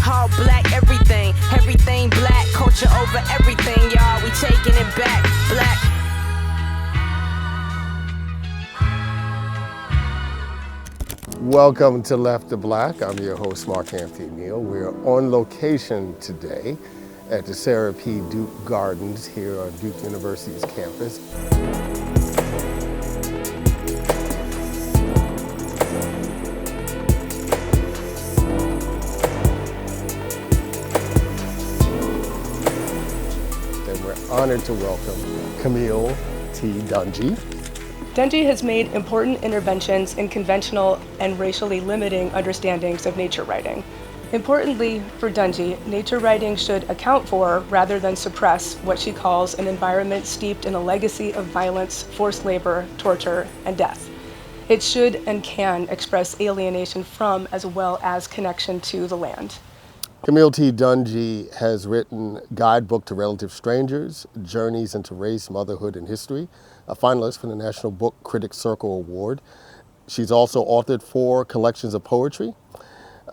All black, everything, everything black. Culture over everything, y'all. We taking it back, black. Welcome to Left to Black. I'm your host, Anthony Neal. We're on location today at the Sarah P. Duke Gardens here on Duke University's campus. And we're honored to welcome Camille T. Dungy. Dungy has made important interventions in conventional and racially limiting understandings of nature writing. Importantly, for Dungy, nature writing should account for, rather than suppress, what she calls an environment steeped in a legacy of violence, forced labor, torture, and death. It should and can express alienation from as well as connection to the land. Camille T. Dungy has written Guidebook to Relative Strangers, Journeys into Race, Motherhood, and History, a finalist for the National Book Critics Circle Award. She's also authored 4 collections of poetry,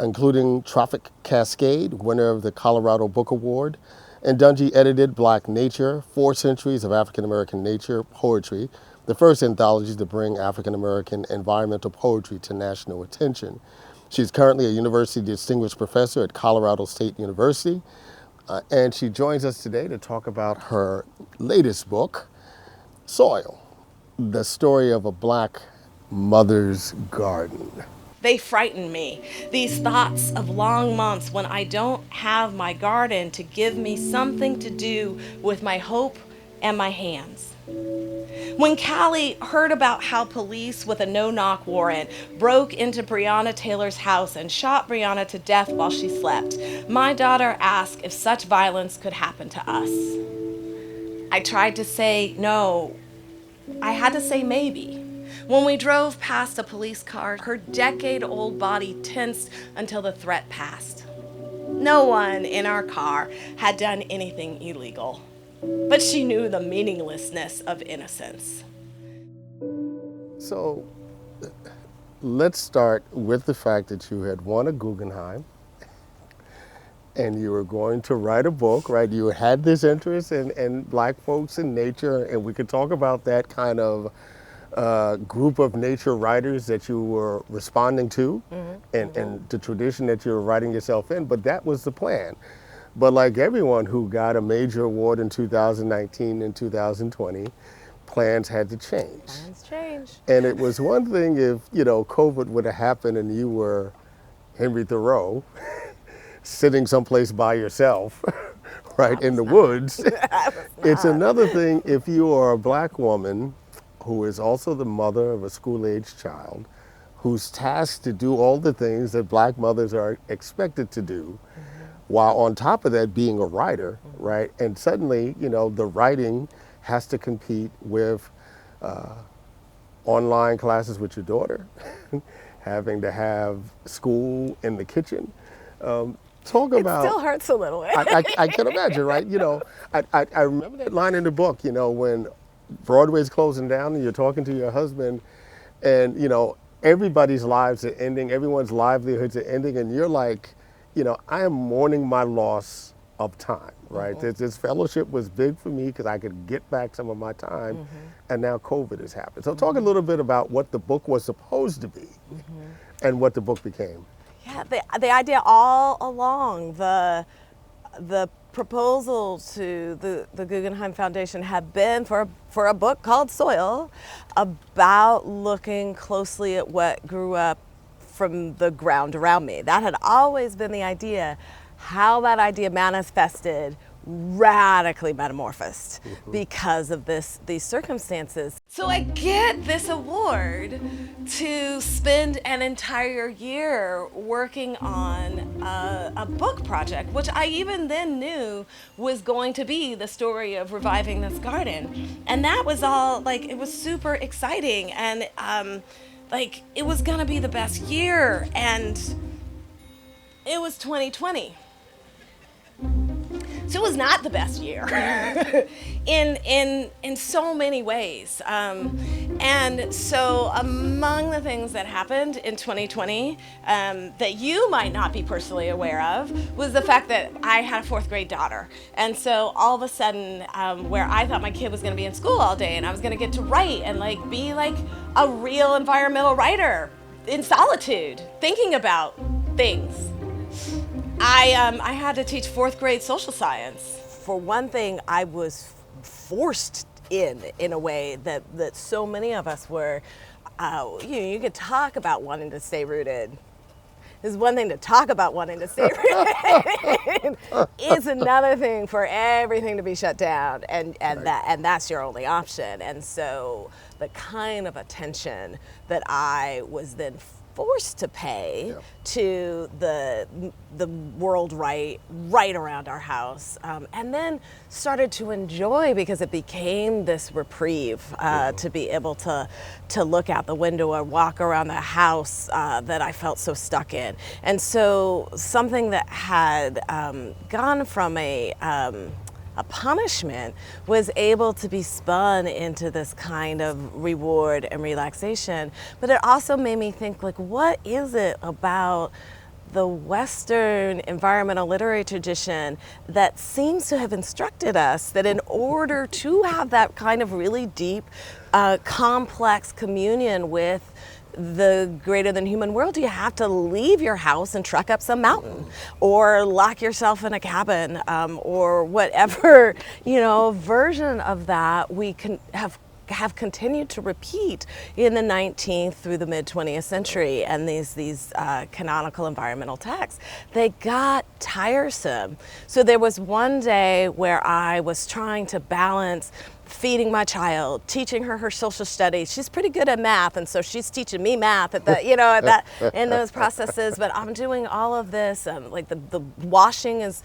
including Tropic Cascade, winner of the Colorado Book Award. And Dungy edited Black Nature, 4 Centuries of African American Nature Poetry, the first anthology to bring African American environmental poetry to national attention. She's currently a University Distinguished Professor at Colorado State University, and she joins us today to talk about her latest book, Soil, the story of a Black mother's garden. They frighten me. These thoughts of long months when I don't have my garden to give me something to do with my hope and my hands. When Callie heard about how police with a no-knock warrant broke into Breonna Taylor's house and shot Breonna to death while she slept, my daughter asked if such violence could happen to us. I tried to say no. I had to say maybe. When we drove past a police car, her decade-old body tensed until the threat passed. No one in our car had done anything illegal, but she knew the meaninglessness of innocence. So let's start with the fact that you had won a Guggenheim and you were going to write a book, right? You had this interest in Black folks and nature, and we could talk about that kind of group of nature writers that you were responding to, and the tradition that you were writing yourself in, but that was the plan. But like everyone who got a major award in 2019 and 2020, plans had to change. Plans change. And it was one thing if, COVID would have happened and you were Henry Thoreau, sitting someplace by yourself, right, in the woods. It's another thing if you are a Black woman who is also the mother of a school-aged child, who's tasked to do all the things that Black mothers are expected to do, while on top of that being a writer, right? And suddenly, the writing has to compete with online classes with your daughter, having to have school in the kitchen. Talk about. It still hurts a little bit. I can imagine, right? I remember that line in the book, when Broadway's closing down and you're talking to your husband and, everybody's lives are ending, everyone's livelihoods are ending, and you're like, I am mourning my loss of time, right? This fellowship was big for me because I could get back some of my time, and now COVID has happened. So talk a little bit about what the book was supposed to be and what the book became. Yeah, the idea all along, the proposal to the Guggenheim Foundation had been for a book called Soil, about looking closely at what grew up from the ground around me. That had always been the idea. How that idea manifested radically metamorphosed because of these circumstances. So I get this award to spend an entire year working on a book project, which I even then knew was going to be the story of reviving this garden. And that was all, it was super exciting, and it was gonna be the best year, and it was 2020. So it was not the best year in so many ways. And so among the things that happened in 2020 that you might not be personally aware of was the fact that I had a 4th grade daughter. And so all of a sudden, where I thought my kid was going to be in school all day and I was going to get to write and like be like a real environmental writer in solitude, thinking about things, I had to teach 4th grade social science. For one thing, I was forced in a way that so many of us were. You could talk about wanting to stay rooted. It's one thing to talk about wanting to stay rooted. It's another thing for everything to be shut down, and that's your only option. And so the kind of attention that I was then forced to pay to the world right around our house, and then started to enjoy because it became this reprieve to be able to look out the window or walk around the house that I felt so stuck in. And so something that had gone from a punishment was able to be spun into this kind of reward and relaxation. But it also made me think, like, what is it about the Western environmental literary tradition that seems to have instructed us that in order to have that kind of really deep, complex communion with the greater than human world, you have to leave your house and trek up some mountain or lock yourself in a cabin, or whatever, version of that we can have continued to repeat in the 19th through the mid 20th century. And these canonical environmental texts, they got tiresome. So there was one day where I was trying to balance feeding my child, teaching her social studies. She's pretty good at math, and so she's teaching me math in those processes. But I'm doing all of this, like the washing is.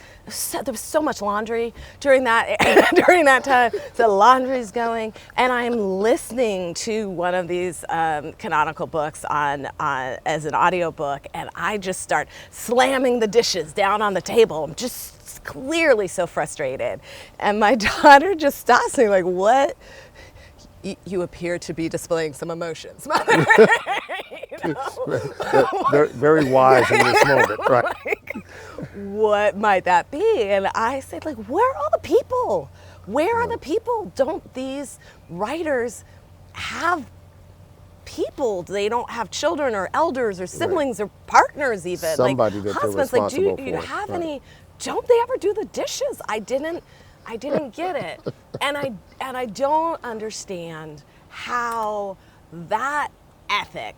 There was so much laundry during that time. The laundry's going, and I'm listening to one of these canonical books on as an audiobook, and I just start slamming the dishes down on the table. I'm just clearly so frustrated, and my daughter just stops me, like, what? You appear to be displaying some emotions, Mother. Very wise in this moment, right? Like, what might that be? And I said, like, where are all the people? Where are the people? Don't these writers have people? They don't have children or elders or siblings or partners, even somebody like that husbands. they're Like, responsible do you for. have any? Don't they ever do the dishes? I didn't get it, and I don't understand how that ethic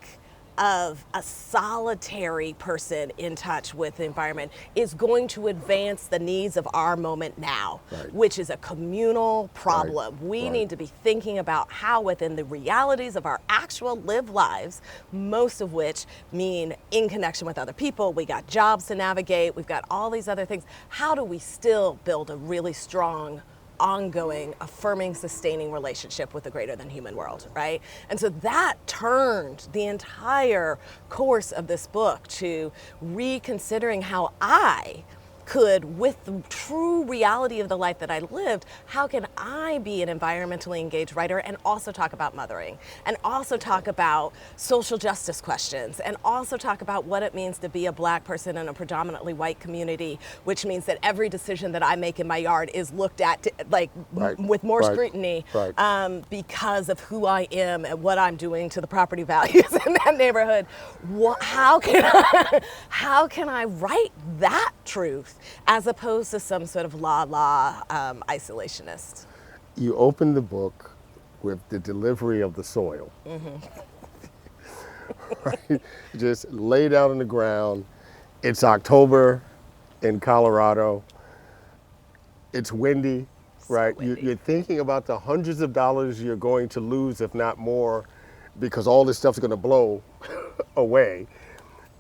of a solitary person in touch with the environment is going to advance the needs of our moment now, which is a communal problem. We need to be thinking about how, within the realities of our actual lived lives, most of which mean in connection with other people, we got jobs to navigate, we've got all these other things, how do we still build a really strong, ongoing, affirming, sustaining relationship with the greater than human world, right? And so that turned the entire course of this book to reconsidering how I could, with the true reality of the life that I lived, how can I be an environmentally engaged writer and also talk about mothering, and also talk about social justice questions, and also talk about what it means to be a Black person in a predominantly white community, which means that every decision that I make in my yard is looked at with more scrutiny because of who I am and what I'm doing to the property values in that neighborhood. How can I write that truth as opposed to some sort of isolationist? You open the book with the delivery of the soil. Right? Just laid out on the ground. It's October in Colorado. It's windy, right? So windy. You're thinking about the hundreds of dollars you're going to lose, if not more, because all this stuff's going to blow away.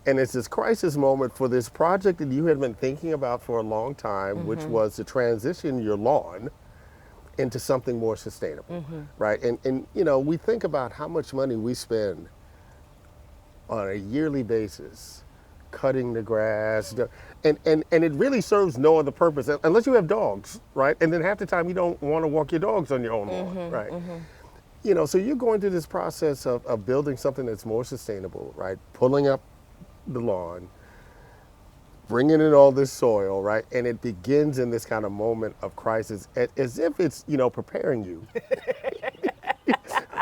And it's this crisis moment for this project that you had been thinking about for a long time, which was to transition your lawn into something more sustainable, right? And we think about how much money we spend on a yearly basis cutting the grass, and it really serves no other purpose unless you have dogs, right? And then half the time you don't want to walk your dogs on your own lawn, right? So you're going through this process of building something that's more sustainable, right? Pulling up the lawn, bringing in all this soil, right? And it begins in this kind of moment of crisis, as if it's, preparing you,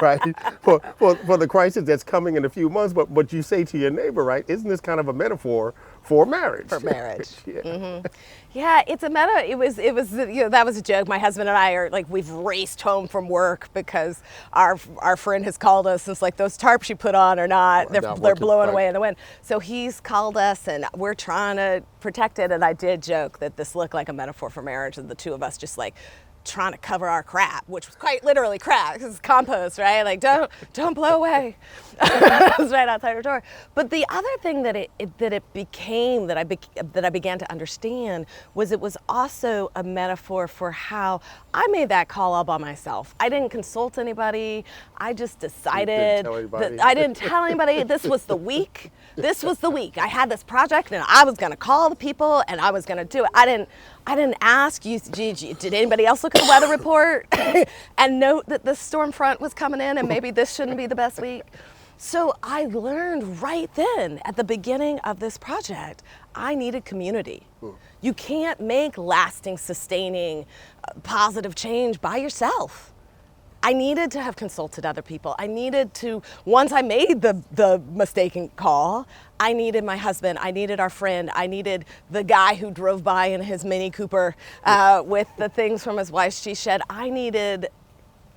right? For the crisis that's coming in a few months. But you say to your neighbor, right? Isn't this kind of a metaphor for marriage? For marriage. Yeah. Mm-hmm. Yeah, it's a meta. It was, that was a joke. My husband and I are we've raced home from work because our friend has called us. It's like, those tarps you put on are not, they're blowing away in the wind. So he's called us and we're trying to protect it. And I did joke that this looked like a metaphor for marriage, and the two of us just trying to cover our crap, which was quite literally crap, because it's compost, right? Don't blow away. It was right outside our door. But the other thing that I began to understand was it was also a metaphor for how I made that call all by myself. I didn't consult anybody. I just decided that I didn't tell anybody. This was the week. I had this project and I was going to call the people and I was going to do it. I didn't ask you, did anybody else look at the weather report and note that the storm front was coming in and maybe this shouldn't be the best week? So I learned right then at the beginning of this project, I needed community. You can't make lasting, sustaining, positive change by yourself. I needed to have consulted other people. I needed to, once I made the mistaken call, I needed my husband, I needed our friend, I needed the guy who drove by in his Mini Cooper with the things from his wife's she shed. I needed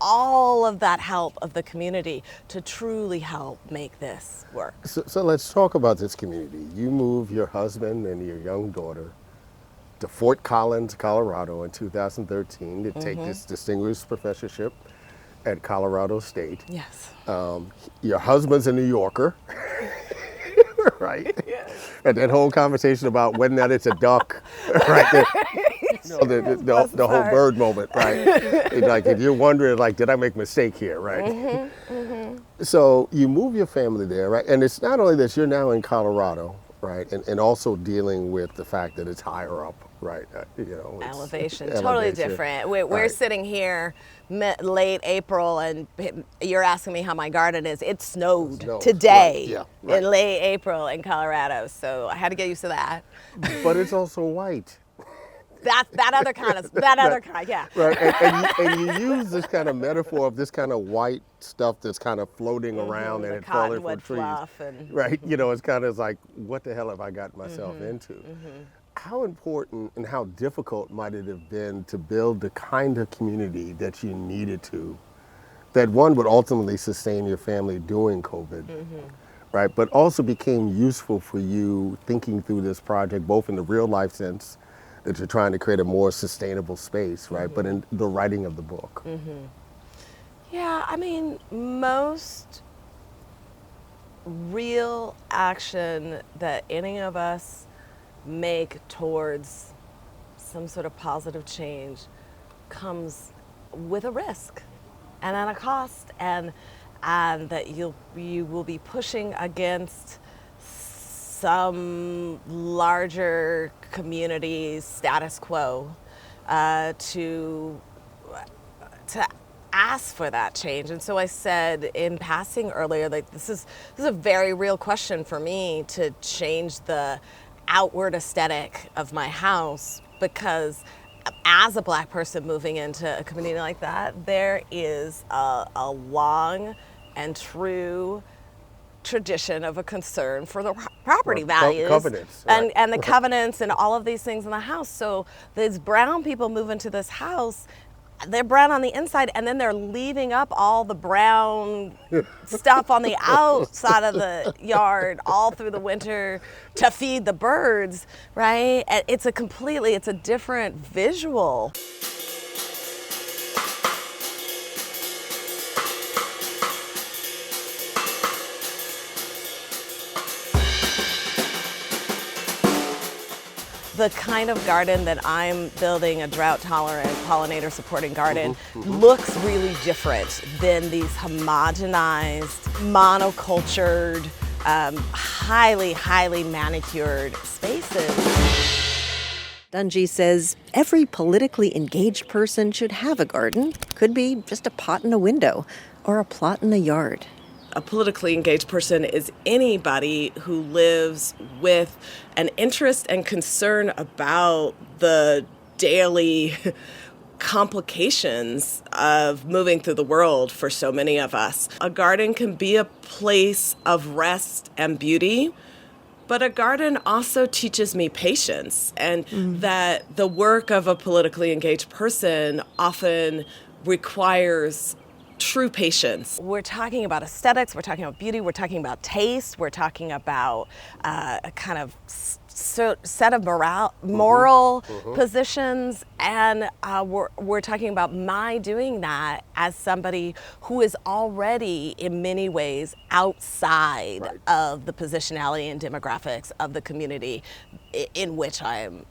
all of that help of the community to truly help make this work. So let's talk about this community. You moved your husband and your young daughter to Fort Collins, Colorado in 2013 to take this distinguished professorship at Colorado State. Yes. Your husband's a New Yorker, right? Yes. And that whole conversation about whether or not it's a duck, right there. The whole bird moment, right? If you're wondering, did I make a mistake here, right? So you move your family there, right? And it's not only that you're now in Colorado, right? And also dealing with the fact that it's higher up, right? Elevation, totally different. We're sitting here late April and you're asking me how my garden is. It snowed today in late April in Colorado. So I had to get used to that. But it's also white. That other kind, yeah. Right, and you use this kind of metaphor of this kind of white stuff that's kind of floating around and it's falling from trees. Right, it's kind of like, what the hell have I got myself into? How important and how difficult might it have been to build the kind of community that you needed to, that one would ultimately sustain your family during COVID, right? But also became useful for you thinking through this project, both in the real life sense, that you're trying to create a more sustainable space, right? But in the writing of the book. Yeah, I mean, most real action that any of us make towards some sort of positive change comes with a risk and at a cost, and that you will be pushing against some larger community's status quo to ask for that change. And so I said in passing earlier, this is a very real question for me to change the outward aesthetic of my house, because as a Black person moving into a community like that, there is a long and true tradition of a concern for the property values covenants, right. and the covenants and all of these things in the house. So these brown people move into this house, they're brown on the inside, and then they're leaving up all the brown stuff on the outside of the yard all through the winter to feed the birds, right? And it's a different visual. The kind of garden that I'm building, a drought-tolerant, pollinator-supporting garden, looks really different than these homogenized, monocultured, highly manicured spaces. Dungy says every politically engaged person should have a garden. Could be just a pot in a window, or a plot in the yard? A politically engaged person is anybody who lives with an interest and concern about the daily complications of moving through the world for so many of us. A garden can be a place of rest and beauty, but a garden also teaches me patience, and that the work of a politically engaged person often requires true patience. We're talking about aesthetics, we're talking about beauty, we're talking about taste, we're talking about a kind of set of moral positions, and we're talking about my doing that as somebody who is already in many ways outside of the positionality and demographics of the community in which I'm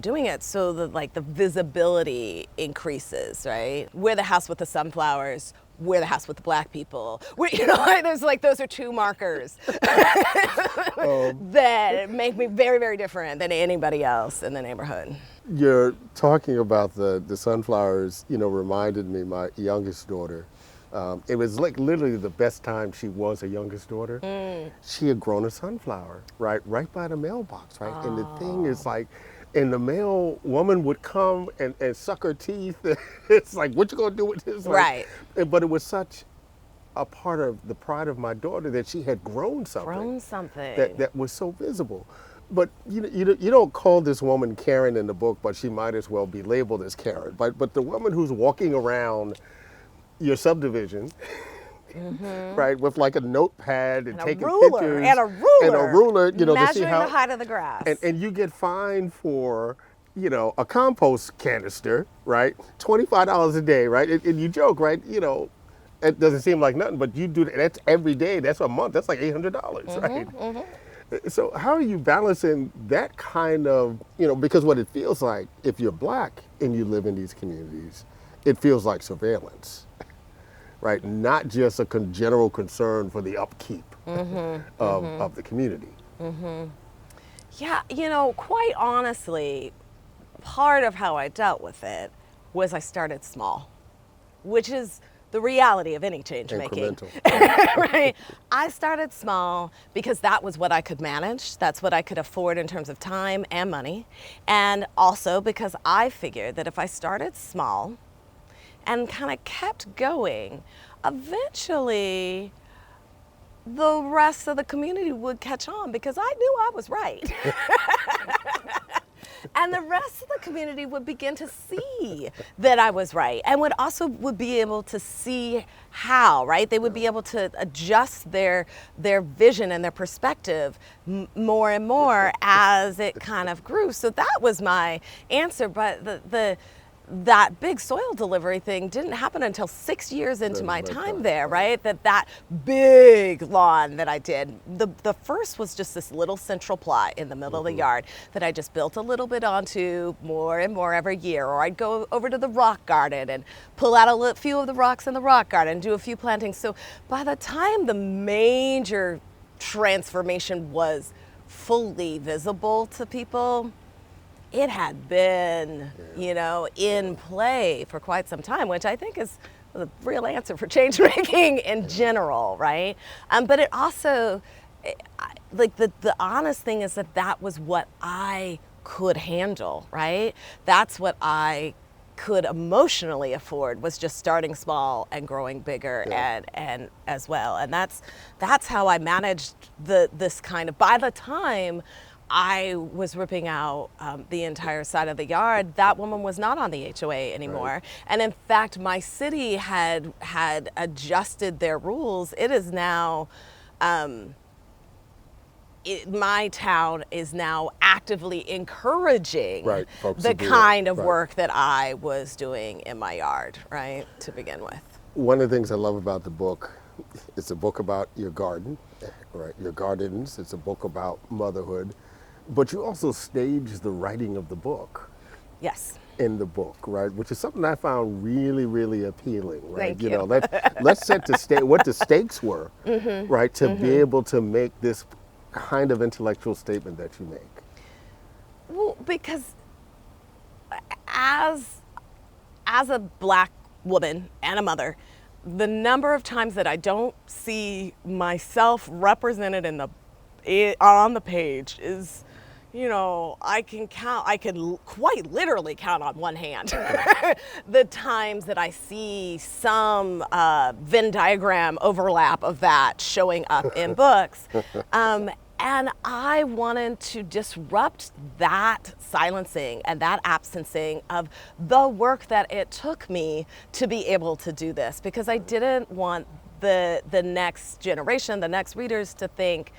doing it, so that the visibility increases, right? We're the house with the sunflowers. We're the house with the black people. There's those are two markers that make me very, very different than anybody else in the neighborhood. You're talking about the sunflowers, reminded me, my youngest daughter. It was literally the best time she was a youngest daughter. She had grown a sunflower, right by the mailbox, right? And the thing is and the mail woman would come and suck her teeth. It's like, what you gonna do with this? Right. But it was such a part of the pride of my daughter that she had grown something. That was so visible. But you don't call this woman Karen in the book, but she might as well be labeled as Karen. But the woman who's walking around your subdivision, right, with a notepad and taking pictures and a ruler, to measuring see how the height of the grass, and you get fined for a compost canister, right, $25 a day, right, and you joke, right, it doesn't seem like nothing, but you do that. That's every day. That's a month. That's like $800, right? So how are you balancing that kind of because what it feels like if you're black and you live in these communities, it feels like surveillance. Right, not just a general concern for the upkeep of the community. Yeah, quite honestly, part of how I dealt with it was I started small, which is the reality of any change making. Right? I started small because that was what I could manage. That's what I could afford in terms of time and money. And also because I figured that if I started small and kind of kept going, eventually the rest of the community would catch on because I knew I was right. And the rest of the community would begin to see that I was right, and would be able to see how, right? They would be able to adjust their vision and their perspective more and more as it kind of grew. So that was my answer, but that big soil delivery thing didn't happen until 6 years into my time there, right? That big lawn that I did. The first was just this little central plot in the middle of the yard that I just built a little bit onto more and more every year. Or I'd go over to the rock garden and pull out a few of the rocks in the rock garden and do a few plantings. So by the time the major transformation was fully visible to people, it had been, in play for quite some time, which I think is the real answer for change making in general, right? But it also, the honest thing is that was what I could handle, right? That's what I could emotionally afford, was just starting small and growing bigger and as well. And that's how I managed this kind of, by the time I was ripping out the entire side of the yard, that woman was not on the HOA anymore. Right. And in fact, my city had adjusted their rules. It is now, my town is now actively encouraging the kind of work that I was doing in my yard, right, to begin with. One of the things I love about the book, it's a book about your garden, right, your gardens. It's a book about motherhood. But you also staged the writing of the book. Yes. In the book, right? Which is something I found really, really appealing, right? Thank you. Let's set what the stakes were, right? To be able to make this kind of intellectual statement that you make. Well, because as a black woman and a mother, the number of times that I don't see myself represented on the page is, you know, I can quite literally count on one hand the times that I see some Venn diagram overlap of that showing up in books. And I wanted to disrupt that silencing and that absencing of the work that it took me to be able to do this, because I didn't want the next generation, the next readers, to think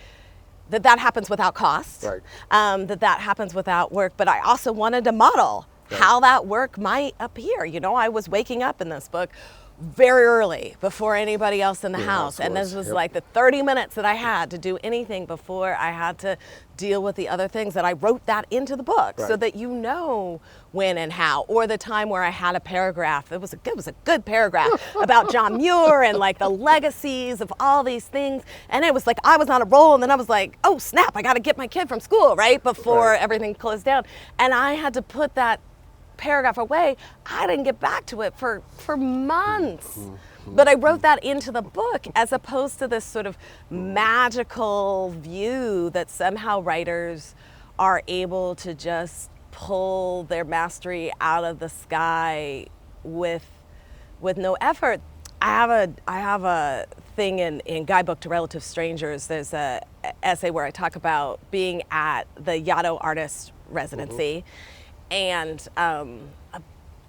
that happens without cost, right. that happens without work. But I also wanted to model how that work might appear. You know, I was waking up in this book very early before anybody else in the house. And this was like the 30 minutes that I had to do anything before I had to deal with the other things, that I wrote that into the book so that you know when and how. Or the time where I had a paragraph, it was a good paragraph about John Muir and like the legacies of all these things. And it was like I was on a roll, and then I was like, oh snap, I got to get my kid from school right before everything closed down. And I had to put that paragraph away. I didn't get back to it for months. But I wrote that into the book, as opposed to this sort of magical view that somehow writers are able to just pull their mastery out of the sky with no effort. I have a thing in Guidebook to Relative Strangers. There's a essay where I talk about being at the Yaddo Artist Residency. And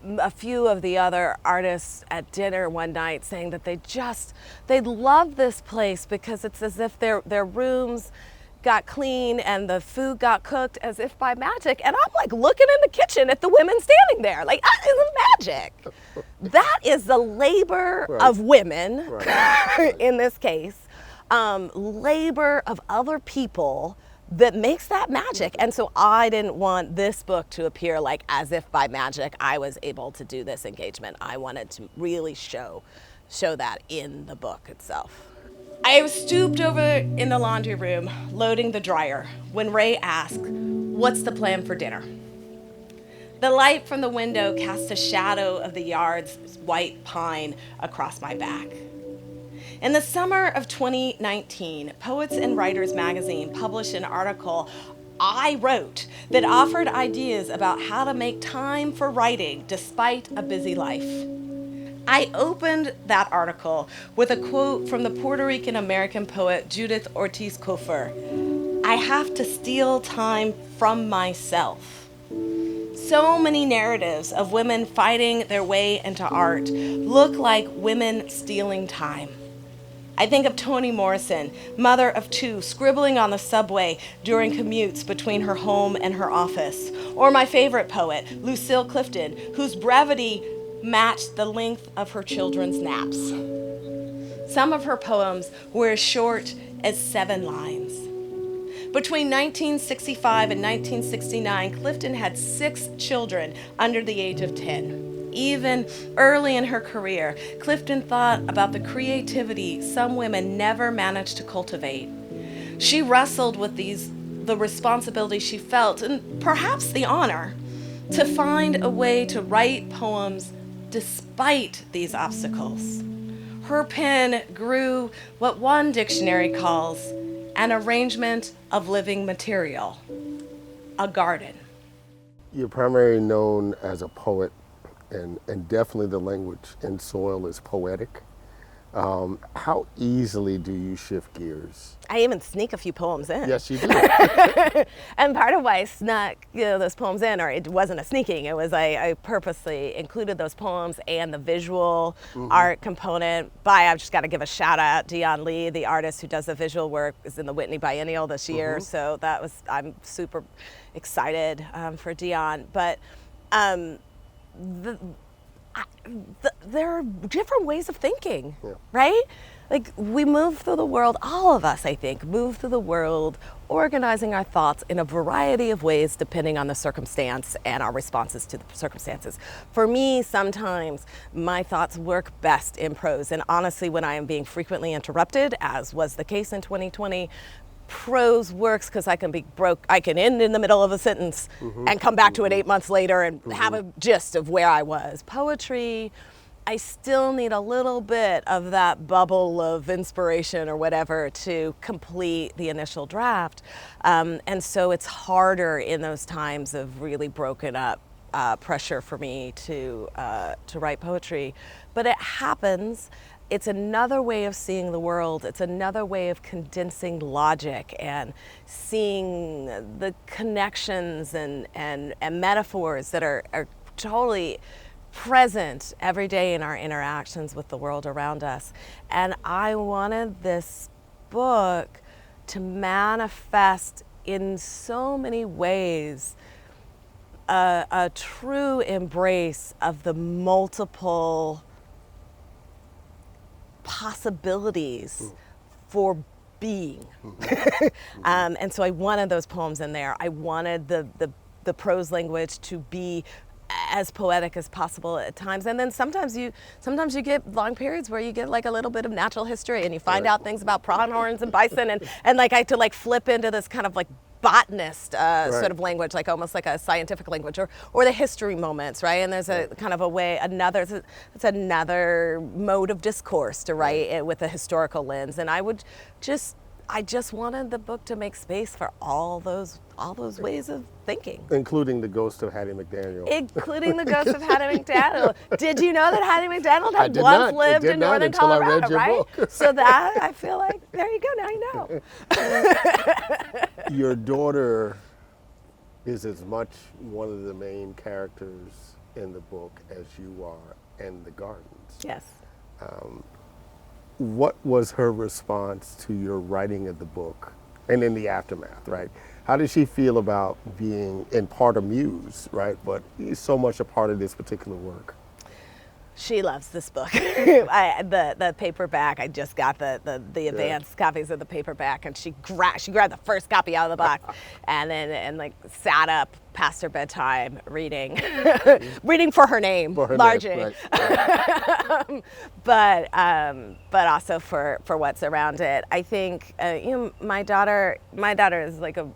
a few of the other artists at dinner one night saying that they love this place because it's as if their rooms got clean and the food got cooked as if by magic. And I'm like looking in the kitchen at the women standing there, like, that isn't magic. That is the labor of women, in this case, labor of other people that makes that magic. And so I didn't want this book to appear like as if by magic I was able to do this engagement. I wanted to really show that in the book itself. I was stooped over in the laundry room loading the dryer when Ray asked, "What's the plan for dinner?" The light from the window cast a shadow of the yard's white pine across my back. In the summer of 2019, Poets and Writers magazine published an article I wrote that offered ideas about how to make time for writing despite a busy life. I opened that article with a quote from the Puerto Rican American poet Judith Ortiz Cofer. "I have to steal time from myself." So many narratives of women fighting their way into art look like women stealing time. I think of Toni Morrison, mother of two, scribbling on the subway during commutes between her home and her office. Or my favorite poet, Lucille Clifton, whose brevity matched the length of her children's naps. Some of her poems were as short as 7 lines. Between 1965 and 1969, Clifton had 6 children under the age of 10. Even early in her career, Clifton thought about the creativity some women never managed to cultivate. She wrestled with the responsibility she felt, and perhaps the honor, to find a way to write poems despite these obstacles. Her pen grew what one dictionary calls an arrangement of living material, a garden. You're primarily known as a poet, and definitely the language in Soil is poetic. How easily do you shift gears? I even sneak a few poems in. Yes, you do. And part of why I snuck those poems in, or it wasn't a sneaking, it was I purposely included those poems and the visual art component. I've just got to give a shout out. Dion Lee, the artist who does the visual work, is in the Whitney Biennial this year. So I'm super excited for Dion. But there are different ways of thinking, right? Like, we move through the world, all of us, I think, move through the world organizing our thoughts in a variety of ways depending on the circumstance and our responses to the circumstances. For me, sometimes my thoughts work best in prose, and honestly, when I am being frequently interrupted, as was the case in 2020, prose works because I can be broke. I can end in the middle of a sentence and come back to it 8 months later and have a gist of where I was. Poetry I still need a little bit of that bubble of inspiration or whatever to complete the initial draft. And so it's harder in those times of really broken up pressure for me to write poetry. But it happens. It's another way of seeing the world. It's another way of condensing logic and seeing the connections and metaphors that are totally present every day in our interactions with the world around us. And I wanted this book to manifest in so many ways a true embrace of the multiple possibilities for being. And so I wanted those poems in there. I wanted the prose language to be as poetic as possible at times. And then sometimes you get long periods where you get like a little bit of natural history and you find out things about pronghorns and bison and like I had to like flip into this kind of like botanist sort of language, like almost like a scientific language, or the history moments, right? And there's a kind of a way, it's another mode of discourse to write it with a historical lens. And I just wanted the book to make space for all those ways of thinking. Including the ghost of Hattie McDaniel. Including the ghost of Hattie McDaniel. Did you know that Hattie McDaniel had once lived in northern Colorado, right? Book. So that, I feel like, there you go, now you know. Your daughter is as much one of the main characters in the book as you are in the gardens. Yes. What was her response to your writing of the book and in the aftermath, right? How did she feel about being in part a muse, right? But so much a part of this particular work. She loves this book. The paperback, I just got the advanced copies of the paperback, and she grabbed the first copy out of the box and like sat up past her bedtime reading reading for her name, largely. Right. But also for what's around it. I think my daughter is like a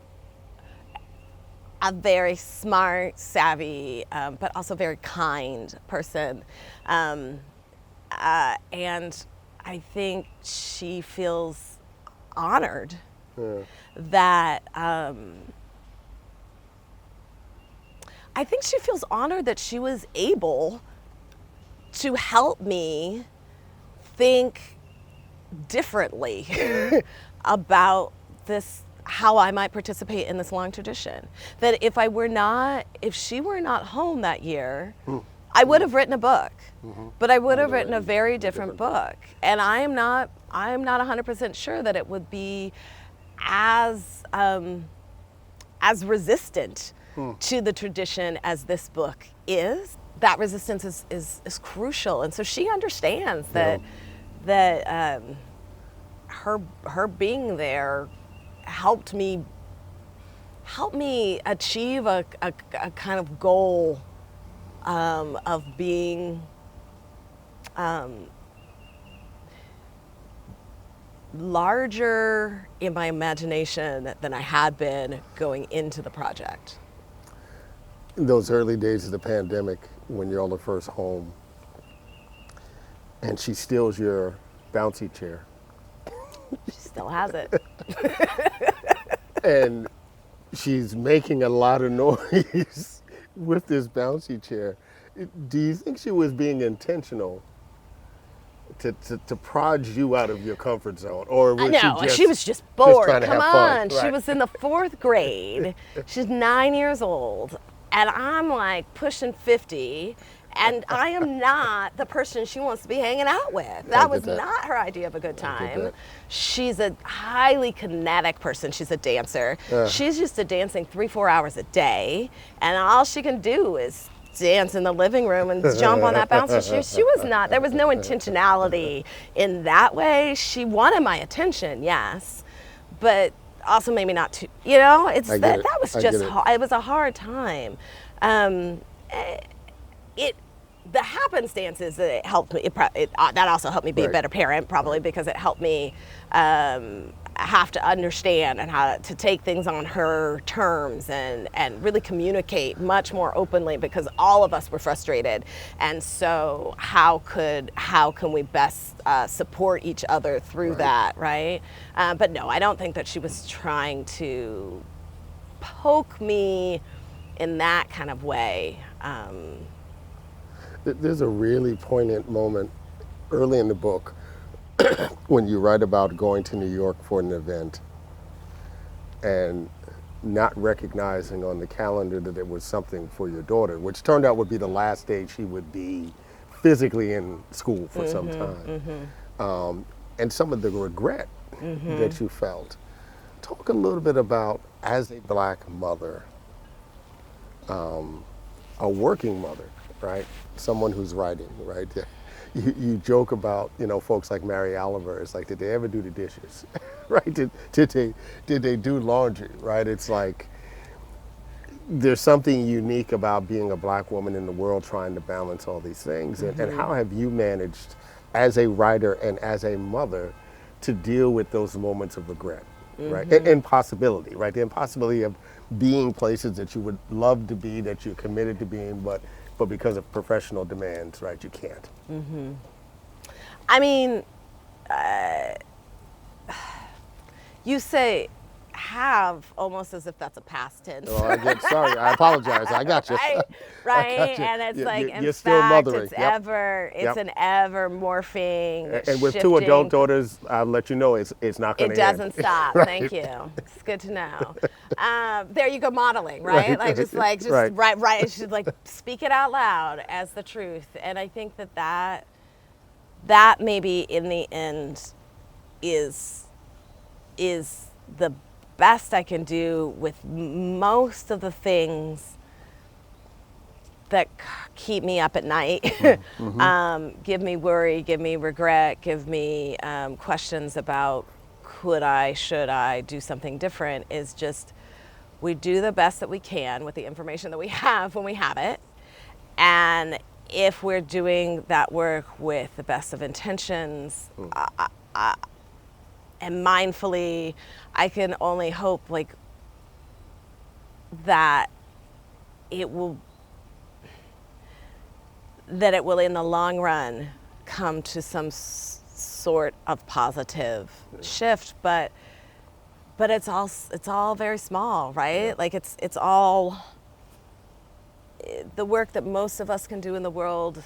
very smart, savvy, but also very kind person. And I think she feels honored that, I think she feels honored that she was able to help me think differently about this, how I might participate in this long tradition. That if she were not home that year, I would have written a book, but I would have written a very different book. And I am not 100% sure that it would be as resistant to the tradition as this book is. That resistance is crucial, and so she understands that her being there helped me achieve a kind of goal of being larger in my imagination than I had been going into the project. In those early days of the pandemic, when you're on the first home, and she steals your bouncy chair. She still has it. And she's making a lot of noise with this bouncy chair. Do you think she was being intentional to prod you out of your comfort zone? Or was she was just bored. Just Come on. Right. She was in the 4th grade. She's 9 years old. And I'm like pushing 50. And I am not the person she wants to be hanging out with. That was not her idea of a good time. She's a highly kinetic person. She's a dancer. She's used to dancing 3-4 hours a day. And all she can do is dance in the living room and jump on that bouncer. She was not, there was no intentionality in that way. She wanted my attention, yes. But also maybe not too, that was just, it was a hard time. The happenstances that it helped me, that also helped me be a better parent, probably because it helped me have to understand and how to take things on her terms and really communicate much more openly, because all of us were frustrated. And so how can we best support each other through that, right? But no, I don't think that she was trying to poke me in that kind of way. There's a really poignant moment early in the book when you write about going to New York for an event and not recognizing on the calendar that it was something for your daughter, which turned out would be the last day she would be physically in school for some time. And some of the regret that you felt. Talk a little bit about, as a Black mother, a working mother, right? Someone who's writing, right? You joke about, folks like Mary Oliver. It's like, did they ever do the dishes, right? Did they do laundry, right? It's like, there's something unique about being a Black woman in the world trying to balance all these things. And how have you managed, as a writer and as a mother, to deal with those moments of regret, right? And impossibility, right? The impossibility of being places that you would love to be, that you're committed to being, but because of professional demands, right, you can't. I mean, you say have almost as if that's a past tense. Oh, sorry, I apologize. I got you. Right? And it's in you're still fact, mothering. it's an ever morphing, and with shifting. 2 adult daughters, I'll let you know it's not going to end. It doesn't stop. Right. Thank you. It's good to know. There you go, modeling, right? Right. Right. It should speak it out loud as the truth. And I think that maybe in the end is the best I can do with most of the things that keep me up at night. Give me worry, give me regret, give me questions about should I do something different, is just, we do the best that we can with the information that we have when we have it. And if we're doing that work with the best of intentions, and mindfully, I can only hope that it will in the long run come to some sort of positive shift, but it's all very small, right? It's all the work that most of us can do in the world,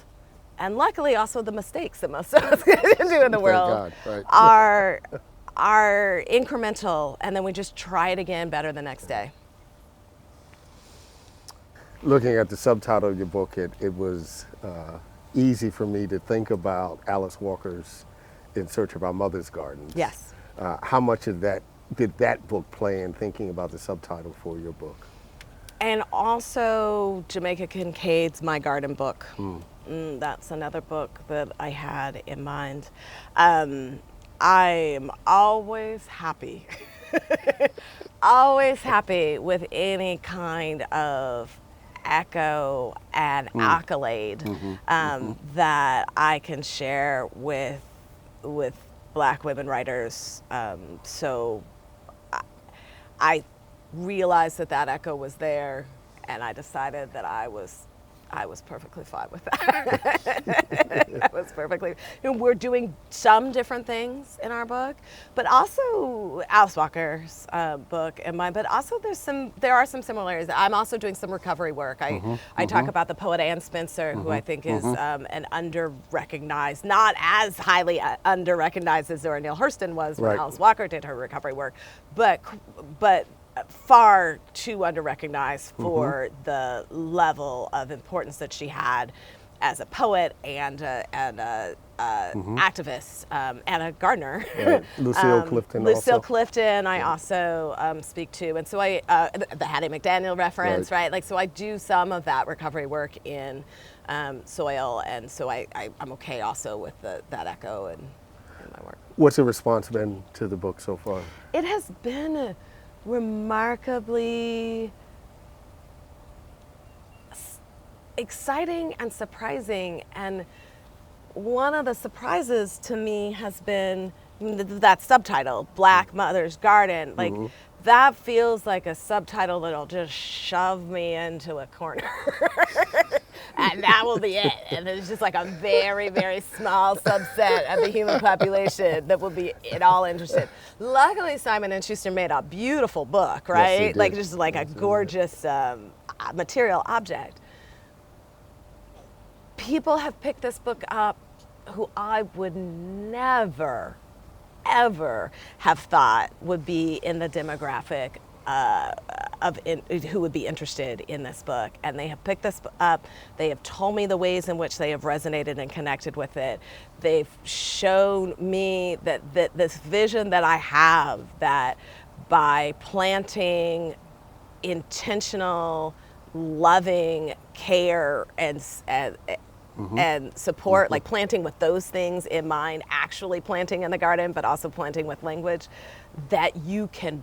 and luckily also the mistakes that most of us can do in the world. Thank God, right. are incremental, and then we just try it again better the next day. Looking at the subtitle of your book, it was easy for me to think about Alice Walker's In Search of Our Mother's Gardens. Yes. How much of that did that book play in thinking about the subtitle for your book? And also Jamaica Kincaid's My Garden book. That's another book that I had in mind. I'm always happy, with any kind of echo and accolade that I can share with Black women writers. So I realized that echo was there, and I decided that I was perfectly fine with that. I was perfectly. We're doing some different things in our book, but also Alice Walker's book and mine. But also there are some similarities. I'm also doing some recovery work. I talk about the poet Anne Spencer, who I think is an under-recognized, not as highly under-recognized as Zora Neale Hurston was when Alice Walker did her recovery work, but far too under-recognized for the level of importance that she had as a poet and a activist and a gardener. Right. Lucille Clifton. Lucille Clifton, I also speak to, and so the Hattie McDaniel reference, right? So I do some of that recovery work in Soil, and so I'm okay also with that echo in my work. What's the response been to the book so far? It has been remarkably exciting and surprising, and one of the surprises to me has been that subtitle, Black Mother's Garden, like that feels like a subtitle that'll just shove me into a corner. And that will be it. And there's just like a very, very small subset of the human population that will be at all interested. Luckily, Simon & Schuster made a beautiful book, right? Yes, like just like a gorgeous material object. People have picked this book up who I would never, ever have thought would be in the demographic who would be interested in this book. And they have picked this up. They have told me the ways in which they have resonated and connected with it. They've shown me that this vision that I have, that by planting intentional, loving care and support, like planting with those things in mind, actually planting in the garden, but also planting with language, that you can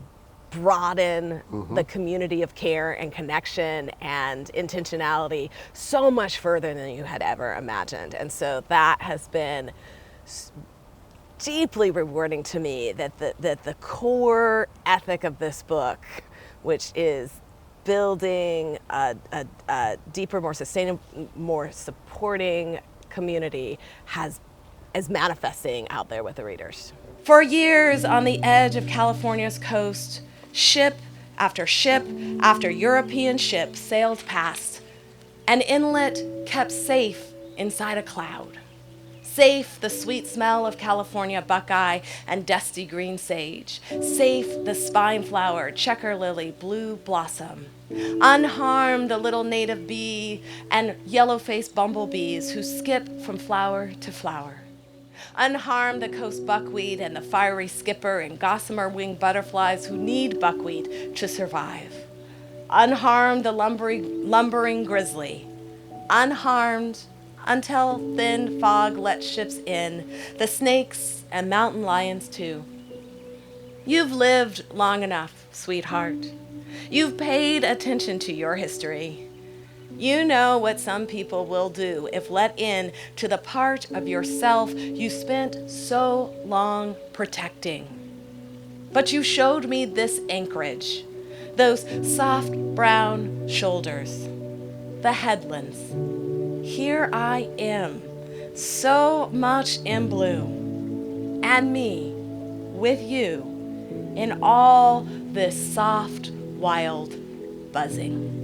broaden the community of care and connection and intentionality so much further than you had ever imagined. And so that has been deeply rewarding to me, that the core ethic of this book, which is building a deeper, more sustainable, more supporting community, is manifesting out there with the readers. For years on the edge of California's coast, ship after European ship sailed past, an inlet kept safe inside a cloud. Safe the sweet smell of California buckeye and dusty green sage. Safe the spine flower, checker lily, blue blossom. Unharmed the little native bee and yellow-faced bumblebees who skip from flower to flower. Unharmed the coast buckwheat and the fiery skipper and gossamer-winged butterflies who need buckwheat to survive. Unharmed the lumbering grizzly. Unharmed until thin fog lets ships in, the snakes and mountain lions too. You've lived long enough, sweetheart. You've paid attention to your history. You know what some people will do if let in to the part of yourself you spent so long protecting. But you showed me this anchorage, those soft brown shoulders, the headlands. Here I am, so much in bloom, and me with you in all this soft, wild buzzing.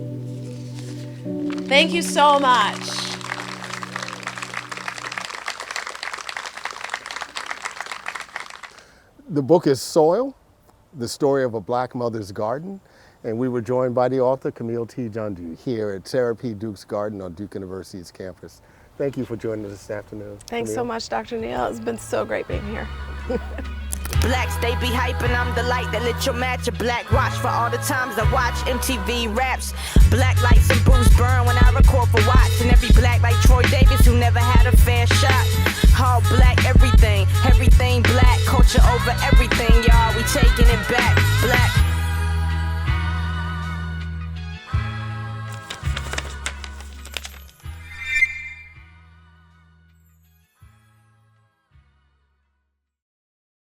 Thank you so much. The book is Soil, the story of a Black mother's garden, and we were joined by the author, Camille T. Dungy, here at Sarah P. Duke's Garden on Duke University's campus. Thank you for joining us this afternoon. Thanks so much, Dr. Neal. It's been so great being here. Blacks, they be hyping, I'm the light that lit your match. A black watch for all the times I watch MTV raps. Black lights and booze burn when I record for Watts. And every black like Troy Davis who never had a fair shot. All black everything, everything black, culture over everything.